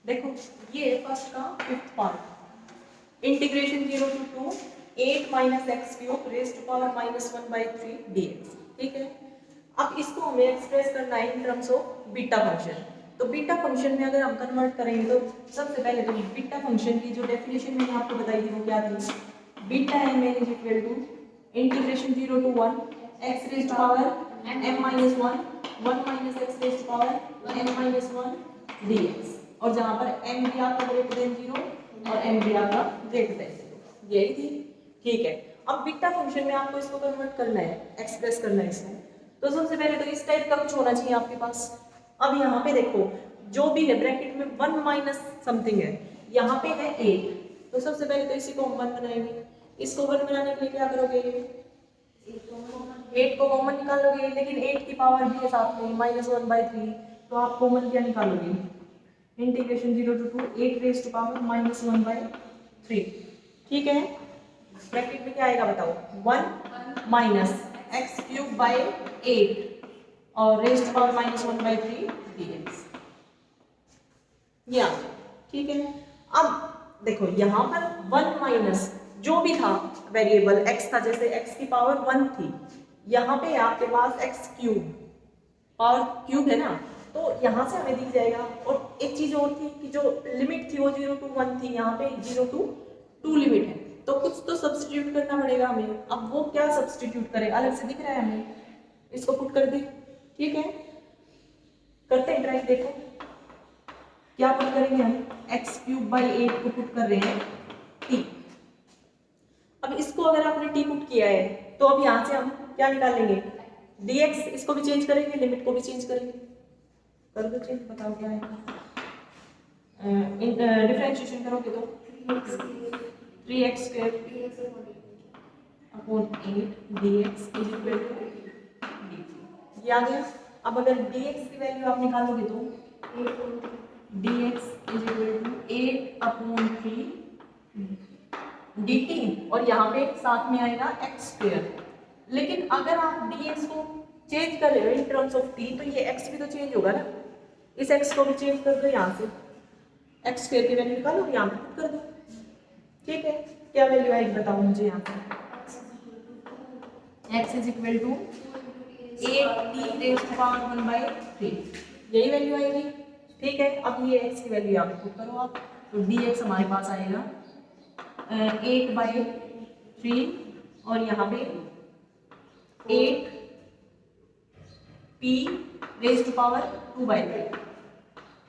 देखो ये फर्स्ट का fifth part, integration 0 to 2 8 minus x cube raise to power -1/3 dx। ठीक है, अब इसको हमें एक्सप्रेस करना है in terms of beta function. तो बीटा फंक्शन में अगर हम कन्वर्ट करेंगे तो सबसे पहले तो बीटा फंक्शन की जो डेफिनेशन मैंने आपको बताई थी वो क्या थी, beta M N is equal to integration 0 to 1 x raise to power m-1 1 minus x raise to power m-1 dx, और जहां पर m भी आपका ग्रेटर देन 0 और m भी आपका ग्रेटर देन 0, यही थी। ठीक है, अब बीटा फंक्शन में आपको इसको कन्वर्ट करना है, एक्सप्रेस करना है इसमें। तो सबसे पहले तो इस टाइप का कुछ होना चाहिए आपके पास। अब यहाँ पे देखो जो भी है ब्रैकेट में 1 माइनस समथिंग है, यहाँ पे है 8, तो सबसे पहले तो इसी को हम 1 बनाएंगे। इसको 1 बनाने के लिए क्या करोगे, 8 को कॉमन निकालोगे, लेकिन 8 की पावर भी है साथ में -1/3, तो आप कॉमन क्या निकालोगे, integration 0 to 2 8 raise to power -1/3। ठीक है, ब्रैकेट में क्या आएगा बताओ, 1 माइनस एक्स क्यूब बाई 8 और रेज टू पावर -1/3 dx। या ठीक है, अब देखो यहाँ पर 1 माइनस जो भी था वेरिएबल x था, जैसे x की पावर 1 थी, यहाँ पे आपके पास x क्यूब पावर क्यूब है ना, तो यहाँ से हमें दिख जाएगा। और एक चीज और थी कि जो लिमिट थी वो 0 to 1 थी, यहाँ पे 0 to 2 लिमिट है, तो कुछ तो सब्स्टिट्यूट करना पड़ेगा हमें। अब वो क्या सब्स्टिट्यूट करें, अलग से दिख रहा है हमें, इसको पुट कर दे। ठीक है, करते हैं ट्राई, देखो क्या पुट करेंगे हम, एक्स क्यूब बाई 8 को पुट कर रहे हैं टी। अब इसको अगर आपने टी पुट किया है तो अब यहाँ से हम क्या निकालेंगे, dx, इसको भी चेंज करेंगे, लिमिट को भी चेंज करेंगे, कर दो चेंज, बताओ क्या है, डिफरेंशिएशन करोगे तो 3x square upon 8 dx is equal to dt, ये आ गया। अब अगर dx की वैल्यू आप निकालोगे तो dx is equal to 8 upon 3 dt, और यहाँ पे साथ में आएगा x स्क्वायर। लेकिन अगर आप dx को चेंज कर रहे हो इन टर्म्स ऑफ t, तो ये x भी तो चेंज होगा ना, इस x को भी चेंज कर दो, यहाँ से x स्क्वायर की वैल्यू निकालो, यहाँ पे पुट कर दो। ठीक है, क्या वैल्यू आएगी बताओ मुझे, यहाँ पे x is equal to 8t raise to power 1/3, यही वैल्यू आएगी। ठीक है, अब ये x की वैल्यू यहाँ पे पुट करो आप, तो dx हमारे पास आएगा 8/3, और यहाँ पे 8p रेज टू पावर 2/3,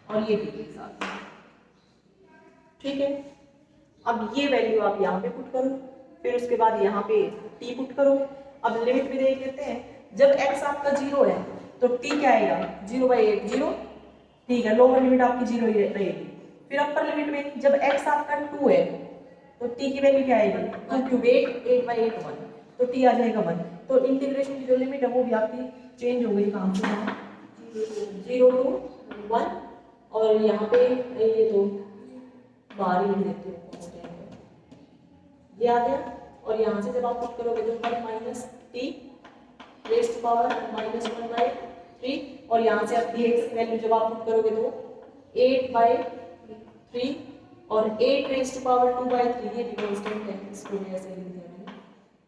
और ये भी एक साथ। ठीक है, अब ये वैल्यू आप यहाँ पे पुट करो, फिर उसके बाद यहाँ पे t पुट करो। अब लिमिट भी देख लेते हैं, जब x आपका 0 है तो t क्या आएगा, 0/8 0, ठीक है, लोअर लिमिट आपकी 0 ही रहेगी। फिर अपर लिमिट में जब x आपका 2 है तो t की वैल्यू क्या आएगी, 2 क्यूब 8/8 1, तो t आ जाएगा 1। तो इंटीग्रेशन की जो लिमिट है वो भी आपकी चेंज हो गई, कहाँ से 0 to 1, और यहाँ पे ये तो बाहर ही देते हो, ये आ गया। और यहाँ से जब आप पुट करोगे तो 1 minus T raise to power -1/3, और यहाँ से आप dx की वैल्यू जब आप पुट करोगे तो 8/3 और 8 रेज टू पावर 2/3, ये भी कांस्टेंट है, इसको भी ऐसे लिख दिया मैंने।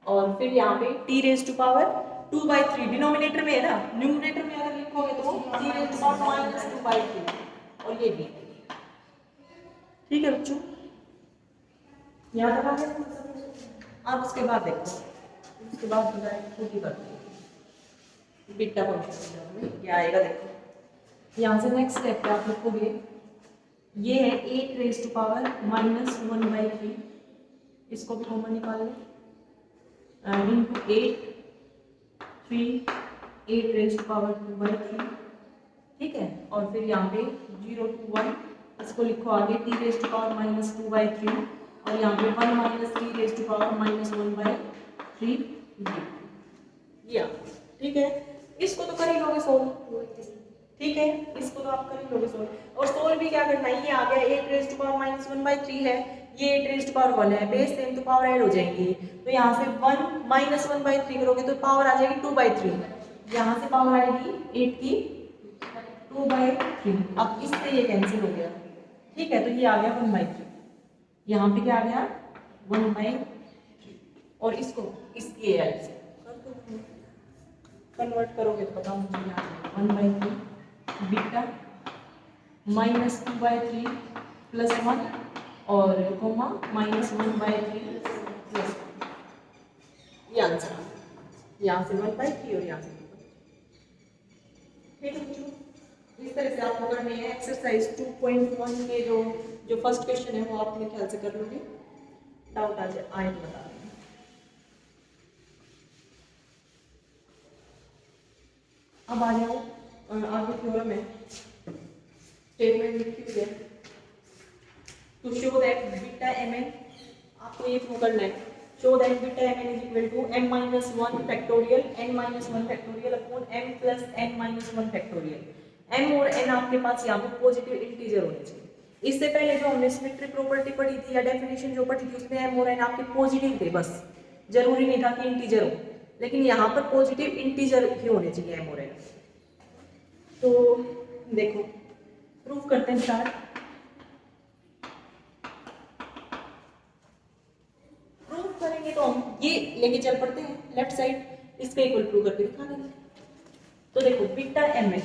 और फिर यहाँ पे t raise to power 2/3 denominator में है ना, न्यूमरेटर में अगर लिखोगे तो t रेज टू पावर -2/3, और ये भी। ठीक है बच्चों, यहाँ तक आ गया। अब उसके बाद देखो, उसके बाद छोटी करते हैं बीटा फंक्शन में क्या आएगा, देखो यहाँ से नेक्स्ट स्टेप पे आप लिखोगे, ये है 8 रेज टू पावर -1/3, इसको भी कॉमन निकाल लें, इनटू 8 रेज टू पावर 2/3। ठीक है, और फिर यहाँ पे 0 to 1, इसको लिखो आगे t रेज टू पावर -2/3, और यहाँ पे 1 minus t raise to power -1/3 दिया। ठीक है, इसको तो कर ही लोगे सोल्व। ठीक है, इसको तो आप कर ही लोगे सोल्व, और सोल्व भी क्या करना है, ये आ गया 8 रेज टू पावर -1/3 है, ये 8 रेज टू पावर 1 है, बेस सेम तो पावर ऐड हो जाएंगी, तो यहाँ से 1 -1/3 करोगे तो पावर आ जाएगी 2/3, यहाँ से पावर आएगी 8 की 2/3। अब इससे ये कैंसिल हो गया, ठीक है, तो ये आ गया 1/3, यहाँ पे क्या आ गया 1/3, और इसको इसकी एल से कन्वर्ट करोगे तो बताओ मुझे, यहाँ 1/3 बीटा -2/3 प्लस 1 और कोमा -1/3 प्लस 1, ये आंसर आ गया। यहाँ से 1/3 और यहाँ से 1/3। ठीक है बच्चों, इस तरह से आपको करनी है एक्सरसाइज 2.1 के जो फर्स्ट क्वेश्चन है वो आप अपने ख्याल से कर लोगे, डाउट आ जाए आए तो बता देंगे। अब आ जाओ आगे थ्योरम है, स्टेटमेंट लिखी हुई है, to show that beta mn, आपको ये प्रूव करना है, show that beta mn is equal to m-1 factorial n-1 factorial upon m plus n-1 factorial. m और n आपके पास यहाँ पे पॉजिटिव इंटीजर होने चाहिए। इससे पहले जो हमने सिमेट्री प्रॉपर्टी पढ़ी थी या डेफिनेशन जो पढ़ी थी उसमें m और n आपके पॉजिटिव थे, बस जरूरी नहीं था कि इंटीजर हो, लेकिन यहाँ पर पॉजिटिव इंटीजर ही होने चाहिए m और n। तो देखो प्रूफ करते हैं स्टार्ट। प्रूफ करेंगे तो हम ये लेके चल पड़ते हैं लेफ्ट साइड, इसका इक्वल प्रूव करके दिखा देंगे। तो देखो बीटा mn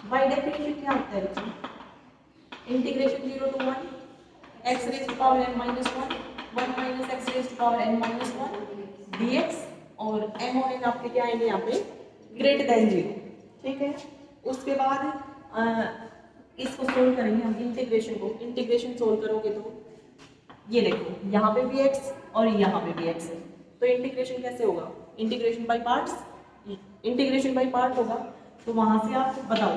बाय डेफिनेशन क्या होता है बच्चों, integration 0 to 1 x raised to power n minus 1 1 minus x raised to power n minus 1 dx, और m और n आपके क्या आएंगे यहाँ पे ग्रेटर देन 0। ठीक है, उसके बाद इसको सोल्व करेंगे हम इंटीग्रेशन को। इंटीग्रेशन सोल्व करोगे तो ये देखो यहाँ पे भी x और यहाँ पे भी x है, तो इंटीग्रेशन कैसे होगा, integration by parts, integration by part होगा। तो वहां से आप बताओ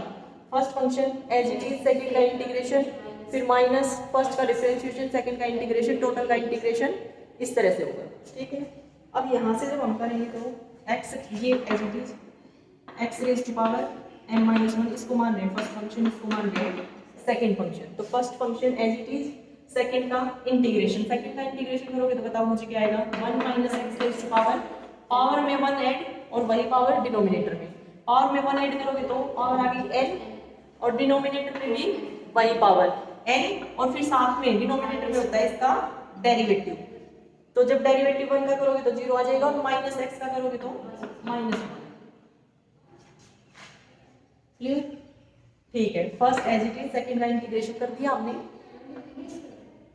first function as it is, second का इंटीग्रेशन, फिर माइनस फर्स्ट का डिफरेंशिएशन, सेकंड का इंटीग्रेशन, टोटल का इंटीग्रेशन, इस तरह से होगा। ठीक है, अब यहाँ से जब हम करेंगे तो x ये as it is x raise to power n-1, इसको मान रहे हैं फर्स्ट फंक्शन, इसको मान रहे हैं सेकंड फंक्शन। तो first function as it is, second का इंटीग्रेशन, सेकंड का इंटीग्रेशन करोगे तो बताओ मुझे क्या आएगा 1 minus x raise to power में 1 ऐड और वही पावर डिनोमिनेटर में, पावर में 1 ऐड करोगे तो पावर आ गई n और डिनोमिनेटर में भी वही पावर n, और फिर साथ में डिनोमिनेटर में होता है इसका डेरिवेटिव। तो जब डेरिवेटिव 1 का करोगे तो 0 आ जाएगा और माइनस x का करोगे तो -1। क्लियर? ठीक है, first as it is, second का इंटीग्रेशन कर दिया हमने,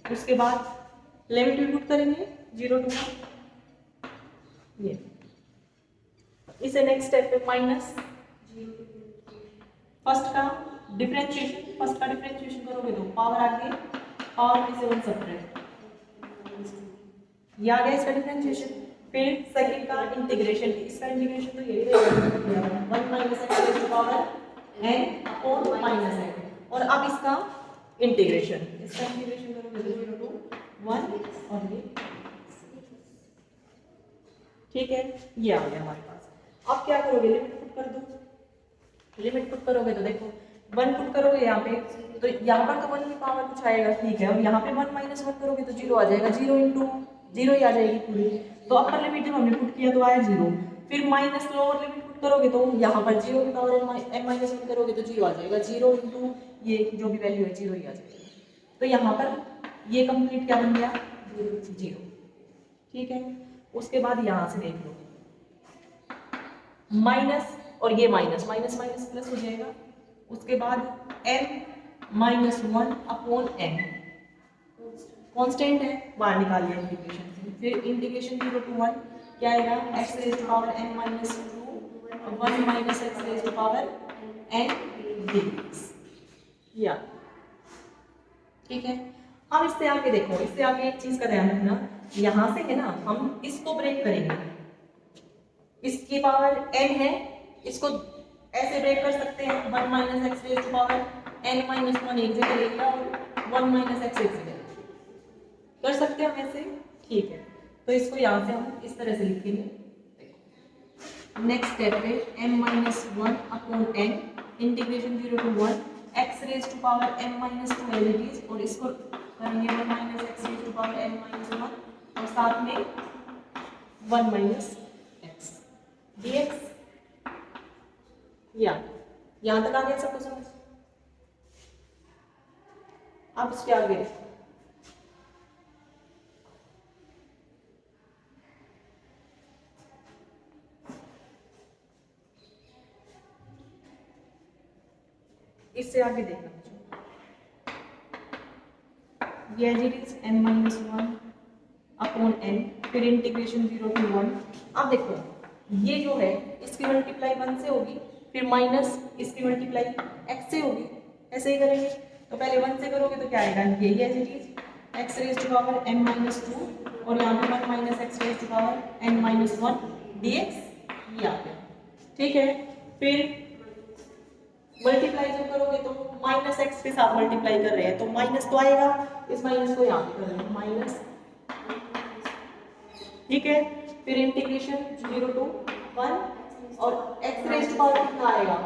उसके बाद लिमिट भी पुट करेंगे 0 to 1, ये इसे नेक्स्ट स्टेप पे माइनस फर्स्ट का डिफरेंशिएशन, फर्स्ट का डिफरेंशिएशन करोगे तो पावर आ गई, पावर में से 1 सब्ट्रैक्ट, ये आ गया इसका डिफरेंशिएशन। फिर सेकंड का इंटीग्रेशन, इसका इंटीग्रेशन तो यही रहेगा 1 minus x raise to power n upon minus n, और अब इसका इंटीग्रेशन, इसका इंटीग्रेशन करोगे तो 0 to 1 और ये, ठीक है, ये आ गया हमारे पास। अब क्या करोगे, लिमिट पुट कर दो, लिमिट पुट करोगे तो देखो 1 पुट करोगे यहाँ पे, तो यहाँ पर तो 1 की पावर कुछ आएगा, ठीक है, और यहाँ पे 1 माइनस 1 करोगे तो 0 आ जाएगा, 0 इंटू 0 ही आ जाएगी पूरी। तो अपर लिमिट जब हमने पुट किया तो आया 0, फिर माइनस लोअर लिमिट पुट करोगे तो यहाँ पर 0 की पावर n माइनस 1 करोगे तो 0 आ जाएगा, 0 इंटू ये जो भी वैल्यू है 0 ही आ जाएगा। तो यहाँ पर ये कंप्लीट क्या बन गया 0, ठीक है। उसके बाद यहाँ से देख लो माइनस और ये माइनस माइनस माइनस प्लस हो जाएगा, उसके बाद n minus 1 upon n constant है, बाहर निकालिए इंटीग्रेशन से, फिर इंटीग्रेशन 0 to 1 क्या आएगा x raise to power n minus 2 1 minus x raise to power n dx, या ठीक है। अब इससे आगे देखो, इससे आगे एक चीज का ध्यान रखना, यहाँ से है ना हम इसको ब्रेक करेंगे, इसकी पावर n है, इसको ऐसे ब्रेक कर सकते हैं 1 minus x raise to power n minus 1 एक जगह ले लिया और 1 माइनस एक्स एक जगह कर सकते हैं हम ऐसे, ठीक है। तो इसको यहाँ से हम इस तरह से लिखेंगे, नेक्स्ट स्टेप पे m minus 1 upon n integration 0 to 1 x raise to power m minus 2 as it is, और इसको करेंगे 1 minus x raise to power n minus 1 और साथ में 1 माइनस एक्स dx, या यहाँ तक आ गया सबको समझ? अब इसके आगे देखो, इससे आगे देखना बच्चों, ये as it is m minus one upon n, फिर इंटीग्रेशन 0 to 1। अब देखो ये जो है इसकी मल्टीप्लाई 1 से होगी, फिर माइनस इसकी मल्टीप्लाई x से होगी, ऐसे ही करेंगे। तो पहले 1 से करोगे तो क्या आएगा, यही as it is x raise to power m minus 2 और यहाँ पे 1 minus x raise to power n minus 1 dx, ये आ गया। ठीक है, फिर मल्टीप्लाई जब करोगे तो माइनस एक्स के साथ मल्टीप्लाई कर रहे हैं तो माइनस तो आएगा, इस माइनस को यहाँ पे कर रहे हैं माइनस। ठीक है, फिर इंटीग्रेशन 0 to 1 और एक्स रेज टू पावर कितना आएगा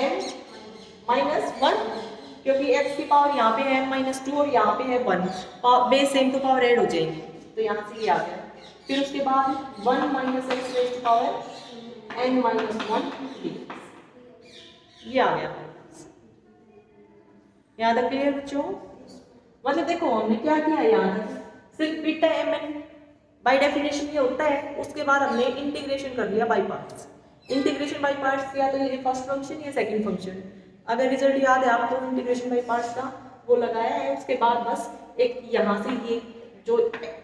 m माइनस 1, क्योंकि x की पावर यहाँ पे है m माइनस 2 और यहाँ पे है 1, बेस सेम तो पावर ऐड हो जाएंगी, तो यहाँ से ये आ गया। फिर उसके बाद 1 minus x raise to power n minus 1, ये आ गया। यहाँ तक क्लियर बच्चों? मतलब देखो हमने क्या किया यहाँ तक, सिर्फ beta M N by definition ये होता है, उसके बाद हमने इंटीग्रेशन कर लिया by parts. Integration by parts किया तो ये फर्स्ट फंक्शन, ये सेकंड फंक्शन, अगर रिजल्ट याद है आपको इंटीग्रेशन बाय पार्ट्स का वो लगाया है। उसके बाद बस एक यहाँ से ये जो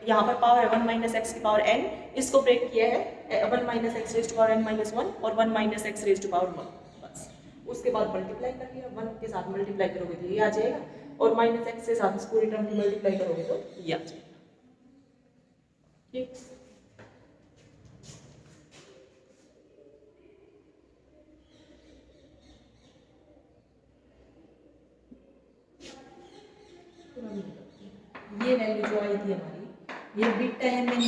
यहाँ पर पावर है 1 माइनस एक्स की पावर n, इसको ब्रेक किया है 1 minus x raise to power n minus 1 और 1 minus x raise to power 1, उसके बाद मल्टीप्लाई कर लिया, 1 के साथ मल्टीप्लाई करोगे तो ये आ जाएगा और माइनस एक्स के साथ इस पूरी टर्म की मल्टीप्लाई करोगे तो ये आ जाएगा। ठीक, ये वैल्यू जो आई थी हमारी, ये बीटा एम एन की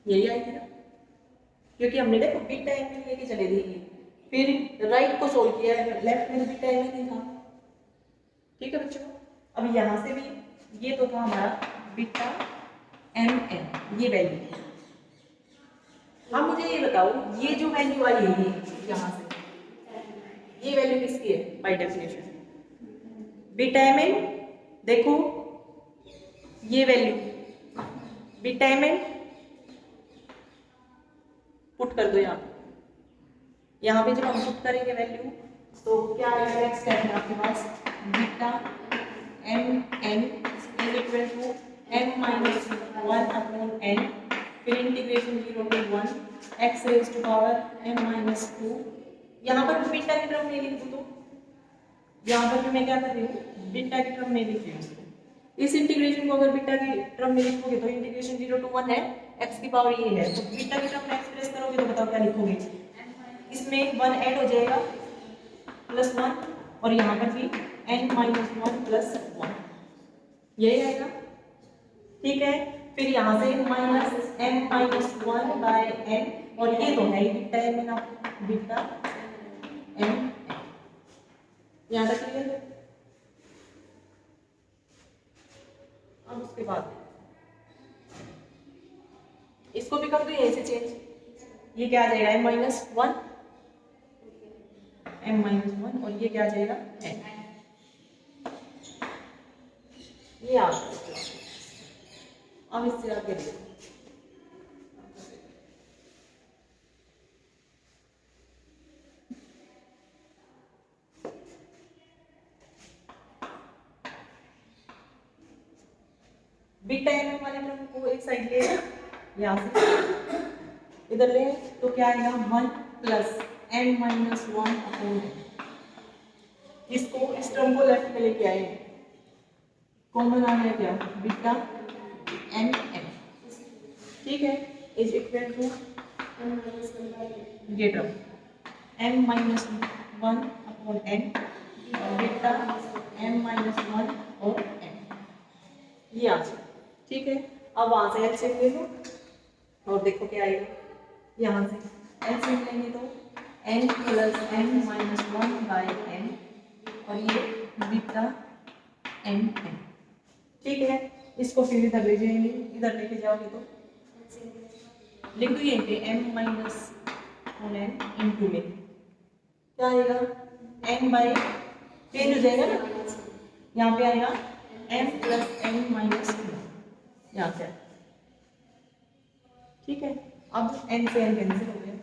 यही आई थी ना, क्योंकि हमने देखो बीटा एम एन लेके चले थे, फिर राइट को सोल्व किया, लेफ्ट में बीटा एम एन था। ठीक है बच्चों, अब यहाँ से भी ये तो था हमारा बीटा एम एन, ये वैल्यू। हाँ मुझे ये बताओ, ये जो वैल्यू आई है यहाँ से, ये वैल्यू किसकी है by definition? Beta M N. देखो ये value beta M N put कर दो यहाँ पे जब हम पुट करेंगे वैल्यू तो क्या आएगा, नेक्स्ट स्टेप है आपके पास beta M N is equal to m minus 1 upon n, फिर integration 0 to 1 x raise to power m minus 2। यहाँ पर बीटा की टर्म में लिख दूँ तो यहाँ पर मैं क्या कर रही हूँ, बीटा की टर्म में लिख रही हूँ। इस इंटीग्रेशन को अगर बीटा की टर्म में लिखोगे तो इंटीग्रेशन 0 to 1 है, x की पावर ये है, तो बीटा की टर्म में एक्सप्रेस करोगे तो बताओ क्या लिखोगे, इसमें 1 ऐड हो जाएगा प्लस 1 और यहाँ पर भी n माइनस 1 प्लस 1, यही आएगा। ठीक है, फिर यहाँ से minus m minus 1 by n, और ये तो है ही beta M N, beta M, यहाँ तक क्लियर है। अब उसके बाद इसको भी कर दो यहीं से चेंज, ये क्या आ जाएगा m माइनस 1, m माइनस 1 और ये क्या आ जाएगा n, ये आ गया। अब इससे आगे देखो, बीटा एम एन वाले टर्म को एक साइड ले, यहाँ से इधर ले तो क्या आएगा 1 प्लस n माइनस 1 अपॉन, इसको इस टर्म को लेफ्ट में लेके आए, कॉमन आ गया क्या, बीटा एम एन। ठीक है, इज इक्वल टू ये term m minus 1 upon n, beta m minus 1 और n, ये आ जाए। ठीक है, अब वहां से एलसीएम ले लो और देखो क्या आएगा, यहाँ से एलसीएम लेंगे तो n plus m minus 1 by n और ये बीटा एम एन। ठीक है, इसको फिर इधर ले जाएंगे, इधर लेके जाओगे तो लिख दो यहीं पे m माइनस n इंटू में क्या आएगा n बाय चेंज हो जाएगा ना, यहाँ पे आएगा m प्लस n माइनस 2, यहाँ से, ठीक है। अब n से n कैंसिल हो गया,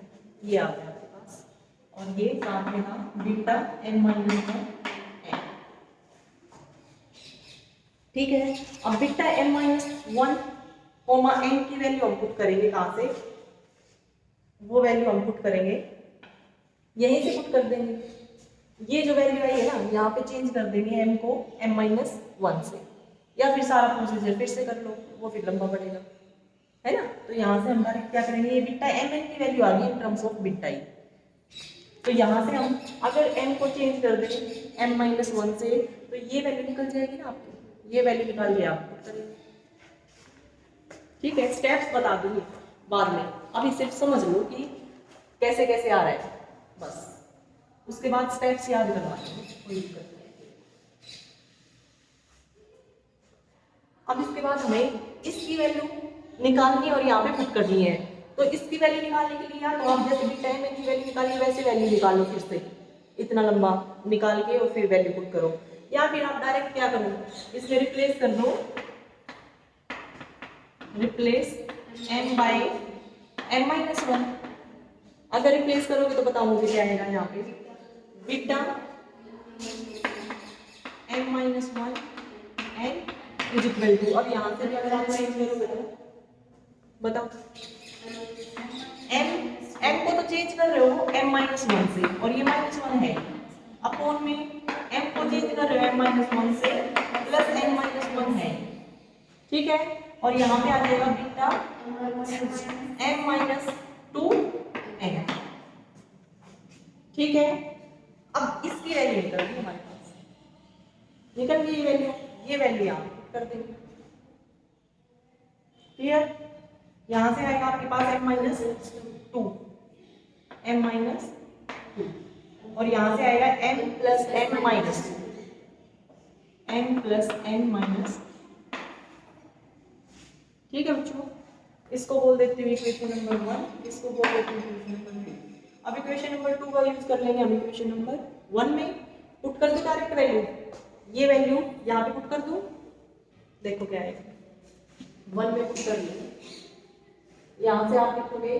ये आ गया आपके पास, और ये साथ में था बीटा m माइनस 1 n, ठीक है। अब beta m minus 1 comma n की वैल्यू हम पुट करेंगे, कहाँ से, वो वैल्यू हम पुट करेंगे यहीं से पुट कर देंगे, ये जो वैल्यू आई है ना यहाँ पे चेंज कर देंगे m को m माइनस 1 से, या फिर सारा प्रोसीजर फिर से कर लो, वो फिर लंबा पड़ेगा, है ना। तो यहाँ से हम डायरेक्ट क्या करेंगे, ये बीटा m n की वैल्यू आ गई in terms of beta i, तो यहाँ से हम अगर m को चेंज कर दें m माइनस 1 से, तो ये वैल्यू निकल जाएगी ना आपकी, ये वैल्यू निकाल के आप पुट करेंगे, ठीक है। स्टेप्स बता दूंगी बाद में, अभी सिर्फ समझ लो कि कैसे कैसे आ रहा है, बस उसके बाद स्टेप्स याद करवा देंगे, कोई दिक्कत नहीं। अब इसके बाद हमें इसकी वैल्यू निकालनी है और यहाँ पे पुट करनी है, तो इसकी वैल्यू निकालने के लिए या तो आप जैसे बीटा m की वैल्यू निकालिए वैसे वैल्यू निकाल लो, फिर से इतना लंबा निकाल के और फिर वैल्यू पुट करो, या फिर आप डायरेक्ट क्या करो, इसमें रिप्लेस कर दो, replace m by m minus 1, अगर रिप्लेस करोगे तो बताओ मुझे क्या आएगा, यहाँ पे beta m minus 1 n is equal to, अब यहाँ से भी अगर आप चेंज करोगे तो बताओ, m को तो चेंज कर रहे हो m माइनस 1 से, और ये माइनस 1 है, अपॉन में m को चेंज कर रहे हो m माइनस 1 से प्लस m माइनस 1 है, ठीक है। और यहाँ पे आ जाएगा बीटा m माइनस 2 n, ठीक है। अब इसकी वैल्यू निकल गई हमारे पास, निकल गई ये वैल्यू यहाँ कर देंगे, क्लियर। यहाँ से आएगा आपके पास m माइनस 2, m माइनस 2, और यहाँ से आएगा m plus n minus 2, m plus n minus, ठीक है बच्चों। इसको बोल देते हैं इक्वेशन नंबर 1, इसको बोल देते हैं इक्वेशन नंबर 2। अब इक्वेशन नंबर 2 का यूज कर लेंगे हम इक्वेशन नंबर 1 में, पुट कर दो डायरेक्ट वैल्यू, ये वैल्यू यहाँ पे पुट कर दूं, देखो क्या है, 1 में पुट कर लेंगे, यहाँ से आप लिखोगे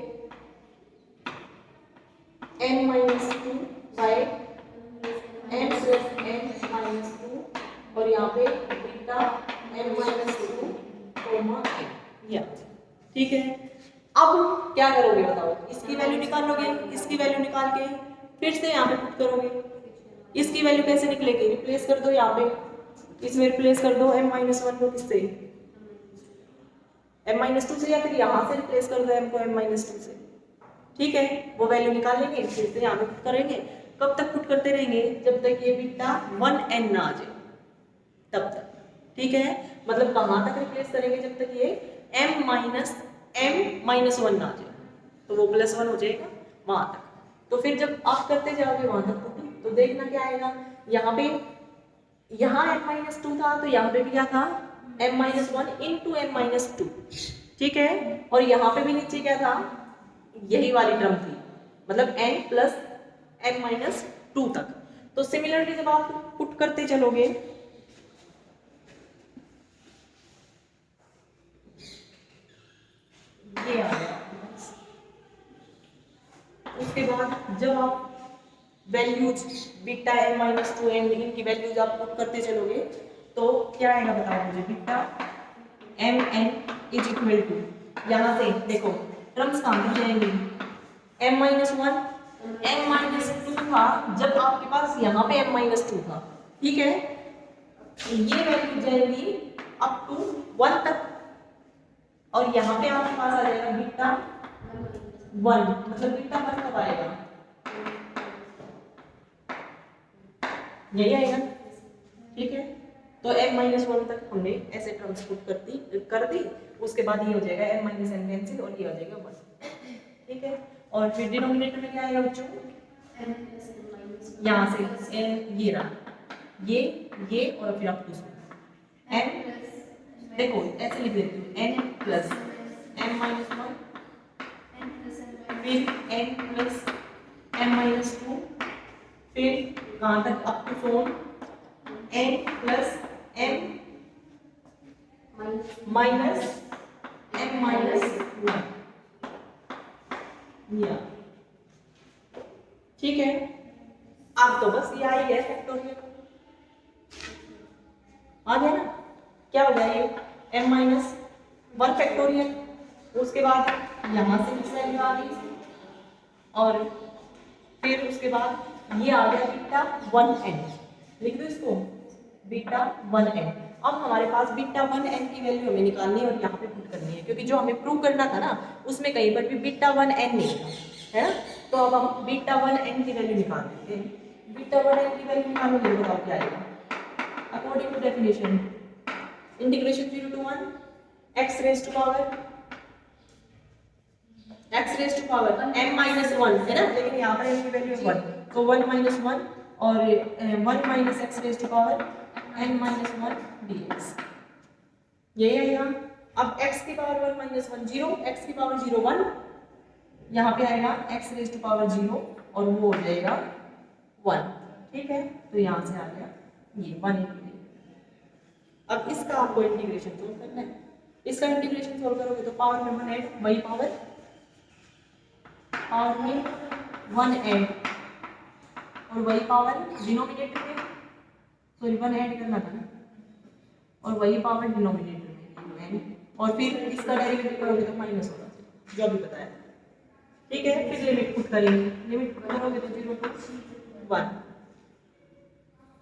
n minus 2 by m plus n minus 2, और यहाँ पे beta m minus 2 comma n, या ठीक है। अब क्या करोगे बताओ, इसकी वैल्यू निकालोगे, इसकी वैल्यू निकाल के फिर से यहाँ पे पुट करोगे, इसकी वैल्यू कैसे निकलेगी, रिप्लेस कर दो यहाँ पे, इसमें रिप्लेस कर दो m माइनस 1 को किससे, m माइनस 2 से, या फिर यहाँ से रिप्लेस कर दो m को m माइनस 2 से, ठीक है। वो वैल्यू निकालेंगे फिर से यहाँ पे पुट करेंगे, कब तक पुट करते रहेंगे, जब तक ये बीटा 1n ना आ जाए तब तक, ठीक है। मतलब कहाँ तक रिप्लेस करेंगे, जब तक ये m माइनस 1 ना आ जाए, तो वो प्लस 1 हो जाएगा वहां तक, तो फिर जब आप करते जाओगे वहां तक पुट, तो देखना क्या आएगा, यहाँ पे यहाँ m माइनस 2 था, तो यहाँ पे भी क्या था m minus 1 into m minus 2, ठीक है। और यहाँ पे भी नीचे क्या था, यही वाली टर्म थी, मतलब n प्लस m माइनस 2 तक। तो सिमिलरली जब आप पुट करते चलोगे, ये आ गया, उसके बाद जब आप values beta m minus 2 n इनकी वैल्यूज आप पुट करते चलोगे, तो क्या आएगा बताओ मुझे, beta m n is equal to, यहाँ से देखो टर्म्स कहाँ मिल जाएंगी, m माइनस 1 m माइनस 2 था जब आपके पास यहाँ पे m माइनस 2 था, ठीक है। ये वैल्यू जाएगी अप टू 1 तक, और यहाँ पे आपके पास आ जाएगा बीटा 1, मतलब बीटा 1 कब आएगा, यही आएगा, ठीक है। तो m माइनस 1 तक हमने ऐसे ट्रांस पुट कर दी, उसके बाद ये हो जाएगा m माइनस n कैंसिल, और ये हो जाएगा 1, ठीक है। और फिर डिनोमिनेटर में क्या आएगा बच्चों, यहाँ से n ये रहा, ये और फिर आप n, देखो ऐसे लिख देती हूँ, n प्लस m माइनस 1, फिर n प्लस m माइनस 2, फिर कहाँ तक up to 4, n plus m minus m minus 1, ठीक है। अब तो बस ये आ ही गया फैक्टोरियल, आ गया ना। क्या हो गया ये m माइनस 1 फैक्टोरियल, उसके बाद यहाँ से किस वैल्यू आ गई, और फिर उसके बाद ये आ गया बीटा 1n, लिख दो इसको बीटा 1n। अब हमारे पास बीटा 1n की वैल्यू हमें निकालनी है और यहाँ पे पुट करनी है, क्योंकि जो हमें प्रूव करना था ना उसमें कहीं पर भी बीटा 1n नहीं था, है ना। तो अब हम बीटा 1n की वैल्यू निकाल देते हैं। बीटा 1n की वैल्यू निकालोगे तो बताओ क्या आएगा। According to definition integration 0 to 1 x raise to power m minus 1 है ना, लेकिन यहाँ पर m की वैल्यू 1, तो 1 माइनस 1 और 1 minus x raise to power n minus 1 dx, यही है यहाँ। अब x की पावर 1 माइनस 1 0, x की पावर 0 1, यहाँ पे आएगा x रेज टू पावर 0 और वो हो जाएगा 1, ठीक है। तो यहाँ से आ गया ये 180। अब इसका आपको इंटीग्रेशन सोल्व करना है। इसका इंटीग्रेशन सोल्व करोगे तो पावर में 1 ऐड, वही पावर में 1 ऐड और वही पावर डिनोमिनेटर में, सॉरी 1 ऐड करना था ना, और वही पावर डिनोमिनेटर में, और फिर इसका डेरिवेटिव करोगे तो माइनस होगा, जो अभी बताया, ठीक है। फिर लिमिट पुट करेंगे, लिमिट पुट करोगे तो 0 to 1।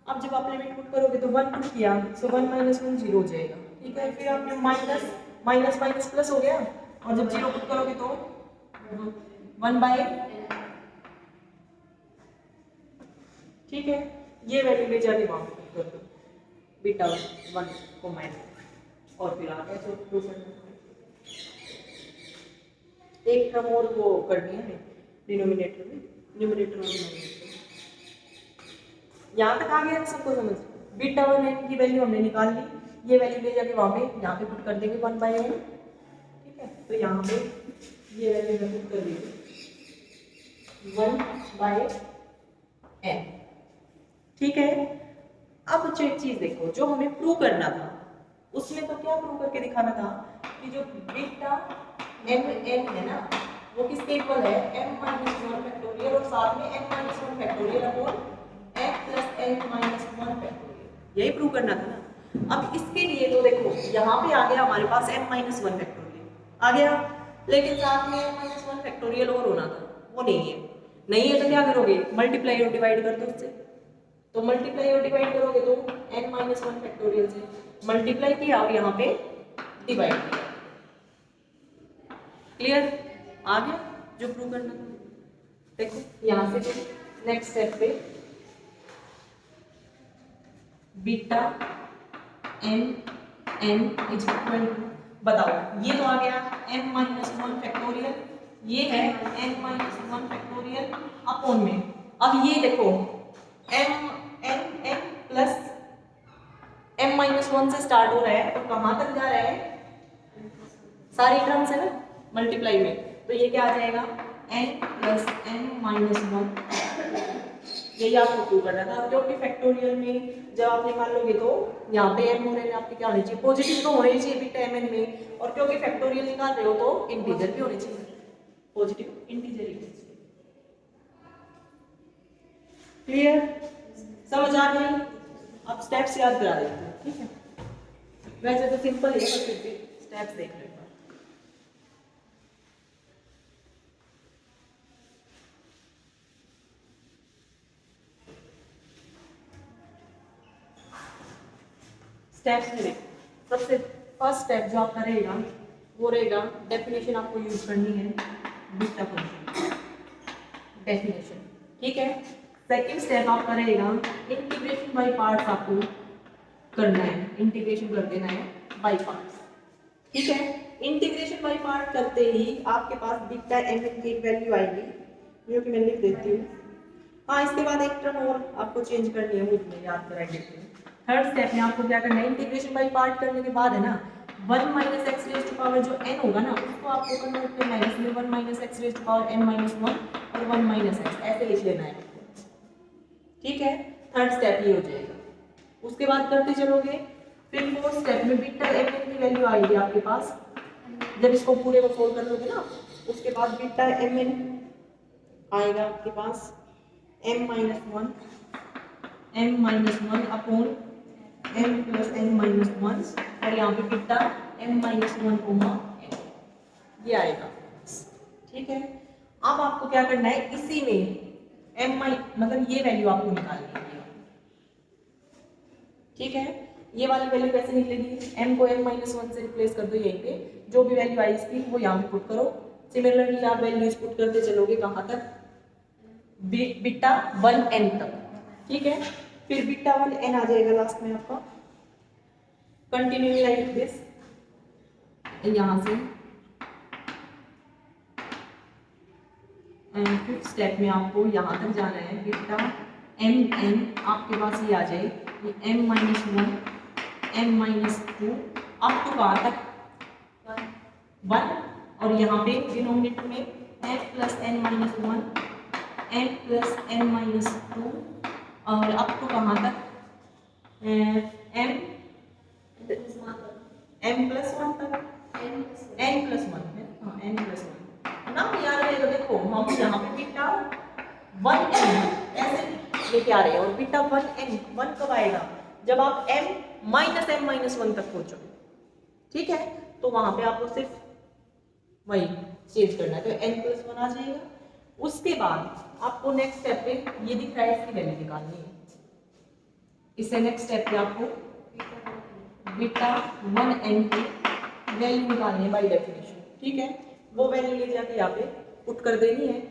अब जब आप लिमिट पुट करोगे तो 1 पुट किया, सो 1 माइनस 1 0 हो जाएगा, ठीक है। फिर आपने माइनस माइनस माइनस प्लस हो गया, और जब 0 पुट करोगे तो 1 बाय, ठीक है। ये वैल्यू ले जाके वहां पे पुट कर दो बीटा 1 को माइनस, और फिर आ गया तो प्रूव करना। एक टर्म और वो करनी है डिनोमिनेटर में, न्यूमरेटर और डिनोमिनेटर। यहाँ तक आ गया सबको समझ। बीटा 1n की वैल्यू हमने निकाल ली, ये वैल्यू ले जाके वहाँ पे यहाँ पे पुट कर देंगे 1 बाय n, ठीक है। तो यहाँ पे ये वैल्यू में पुट कर देंगे 1 बाय n, ठीक है। अब एक चीज देखो, जो हमें प्रूव करना था उसमें तो क्या प्रूव करके दिखाना था कि जो बीटा mn है ना वो किसके इक्वल है, m माइनस 1 फैक्टोरियल और साथ में n minus 1 factorial upon m plus n minus 1 factorial, यही प्रूव करना था ना। अब इसके लिए तो देखो यहाँ पे आ गया हमारे पास m माइनस 1 फैक्टोरियल आ गया, लेकिन साथ में m माइनस 1 फैक्टोरियल और होना था, वो नहीं है तो क्या करोगे, मल्टीप्लाई और डिवाइड कर दो उससे। तो मल्टीप्लाई और डिवाइड करोगे तो n माइनस 1 फैक्टोरियल से मल्टीप्लाई किया और यहाँ पे डिवाइड किया, क्लियर आ गया जो प्रूव करना था। देखो यहाँ से नेक्स्ट स्टेप पे beta m n is equal to, बताओ ये तो आ गया m माइनस 1 फैक्टोरियल, ये है n माइनस 1 फैक्टोरियल अपॉन में। अब ये देखो m n plus m minus 1 से स्टार्ट हो रहा है और कहाँ तक जा रहा है, सारी टर्म्स है ना मल्टीप्लाई में, तो ये क्या आ जाएगा n प्लस n माइनस 1, यही आपको प्रूव करना था। क्योंकि फैक्टोरियल में जब आप निकाल लोगे तो यहाँ पे m होने में आपके क्या होने चाहिए, पॉजिटिव तो होने चाहिए बीटा mn में, और क्योंकि फैक्टोरियल निकाल रहे हो तो इंटीजर भी होने चाहिए, पॉजिटिव इंटीजर ही होने चाहिए। क्लियर, समझ आ गई। अब स्टेप्स याद करा देते हैं, ठीक है। वैसे तो सिंपल है पर फिर भी स्टेप्स देख लेते हैं। स्टेप्स में सबसे फर्स्ट स्टेप जो आपका रहेगा वो रहेगा डेफिनेशन, आपको यूज करनी है बीटा फंक्शन डेफिनेशन, ठीक है। सेकंड स्टेप आपका रहेगा इंटीग्रेशन बाय पार्ट्स, आपको करना है, इंटीग्रेशन कर देना है बाय पार्ट्स, ठीक है। इंटीग्रेशन बाय पार्ट करते ही आपके पास बीटा mn की एक वैल्यू आएगी जो कि मैं लिख देती हूँ। हाँ, इसके बाद एक टर्म और आपको चेंज करनी है, मुझे याद करा देती हूँ। थर्ड स्टेप में आपको क्या करना है, इंटीग्रेशन बाय पार्ट करने के बाद है ना 1 minus x raise to power जो n होगा ना उसको आपको कन्वर्ट करना है, इसमें 1 minus x raise to power n minus 1 और 1 माइनस एक्स ऐसे लिख लेना है, ठीक है। थर्ड स्टेप ये हो जाएगा, उसके बाद करते चलोगे, फिर फोर्थ स्टेप में बीटा एम एन की वैल्यू आएगी आपके पास। जब इसको पूरे को सोल्व कर लोगे ना, उसके बाद बीटा एम एन आएगा आपके पास m minus one upon m plus n minus one, और यहाँ पे beta m minus one comma ये आएगा। ठीक है, अब आपको क्या करना है, इसी में m मतलब ये वैल्यू आपको निकालनी है। ठीक है, ये वाली वैल्यू कैसे निकलेगी, m को m माइनस वन से रिप्लेस कर दो, यहीं पे जो भी वैल्यू आई इसकी वो यहाँ पे पुट करो। सिमिलरली आप वैल्यूज पुट करते चलोगे कहाँ तक, बीटा 1n तक। ठीक है, फिर बीटा 1n आ जाएगा लास्ट में आपका। कंटिन्यू लाइक दिस, यहाँ से फिफ्थ स्टेप में आपको यहाँ तक जाना है, बीटा mn आपके पास ये आ जाए, ये m minus one m minus two up to कहाँ तक 1, और यहाँ पे डिनोमिनेटर में m plus n minus one m plus n minus two, और अप टू कहाँ तक m प्लस वन तक, n प्लस वन है, हाँ n प्लस वन ना याद रहेगा। देखो हम यहाँ पे बीटा 1n ऐसे लेके आ रहे हैं, और बीटा 1n 1 कब आएगा, जब आप m माइनस वन तक पहुंचोगे। ठीक है, तो वहां पे आपको सिर्फ वही चेंज करना है, तो n प्लस वन आ जाएगा। उसके बाद आपको नेक्स्ट स्टेप पे ये दिख रहा है, इसकी वैल्यू निकालनी है। इससे नेक्स्ट स्टेप पे आपको बीटा 1n की वैल्यू निकालनी है बाय डेफिनेशन। ठीक है, वो वैल्यू ले जाके यहाँ पे पुट कर देनी है,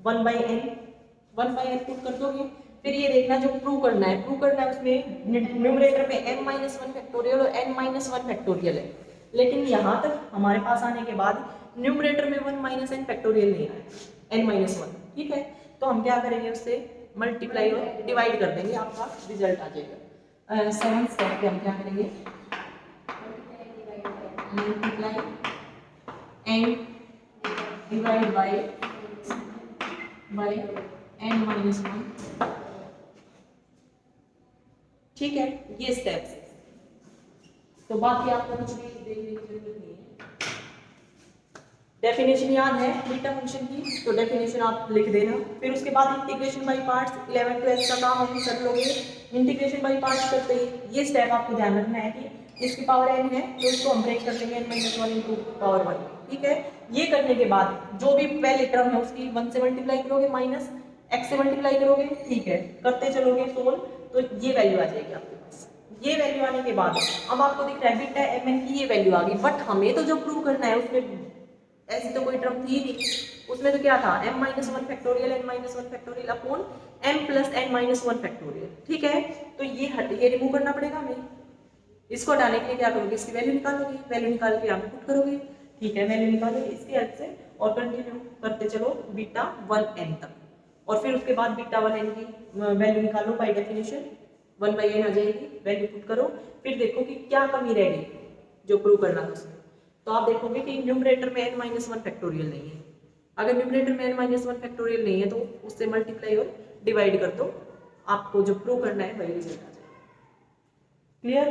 1/n पुट कर दोगे। फिर ये देखना जो प्रूव करना है उसमें न्यूमरेटर में m माइनस वन फैक्टोरियल और n माइनस वन फैक्टोरियल है, लेकिन यहाँ तक हमारे पास आने के बाद न्यूमरेटर में 1 माइनस n फैक्टोरियल नहीं आया, n माइनस वन। ठीक है, तो हम क्या करेंगे, उससे मल्टीप्लाई और डिवाइड कर देंगे, आपका रिजल्ट आ जाएगा। सेवंथ स्टेप पे हम क्या करेंगे, multiply and divide by n minus one. ठीक है, ये स्टेप्स है, तो बाकी आपको कुछ भी देखने की जरूरत नहीं है। डेफिनेशन याद है बीटा फंक्शन की, तो डेफिनेशन आप लिख देना। फिर उसके बाद इंटीग्रेशन बाय पार्ट्स 11 12 का काम हम कर लोगे। इंटीग्रेशन बाय पार्ट्स करते ही ये स्टेप आपको ध्यान रखना है कि इसकी पावर n है तो इसको हम ब्रेक कर देंगे n minus one into power 1। ठीक है, ये करने के बाद जो भी पहले टर्म है उसकी 1 से मल्टीप्लाई करोगे, माइनस x से मल्टीप्लाई करोगे। ठीक है, करते चलोगे सोल्व, तो ये वैल्यू आ जाएगी आपके पास। ये वैल्यू आने के बाद अब आपको दिख रहा है बीटा mn की ये वैल्यू आ गई, बट हमें तो जो प्रूव करना है उसमें ऐसी तो कोई टर्म थी नहीं, उसमें तो क्या था m minus one factorial n minus one factorial upon m plus n minus one factorial. ठीक है, तो ये रिमूव करना पड़ेगा हमें। इसको हटाने के लिए क्या करोगे, इसकी वैल्यू निकालोगे, वैल्यू निकाल के यहाँ पे पुट करोगे। ठीक है, वैल्यू निकालोगे इसकी हेल्प से और कंटिन्यू करते चलो बीटा 1n तक, और फिर उसके बाद बीटा 1n की वैल्यू निकालो बाय डेफिनेशन, 1/n आ जाएगी, वैल्यू पुट करो। फिर देखो कि क्या कमी रह गई जो प्रूव करना था उसमें, तो आप देखोगे कि न्यूमरेटर में n माइनस वन फैक्टोरियल नहीं है। अगर न्यूमरेटर में n माइनस वन फैक्टोरियल नहीं है तो उससे मल्टीप्लाई और डिवाइड कर दो, आपको जो प्रूव करना है वही रिजल्ट आ जाएगा। क्लियर?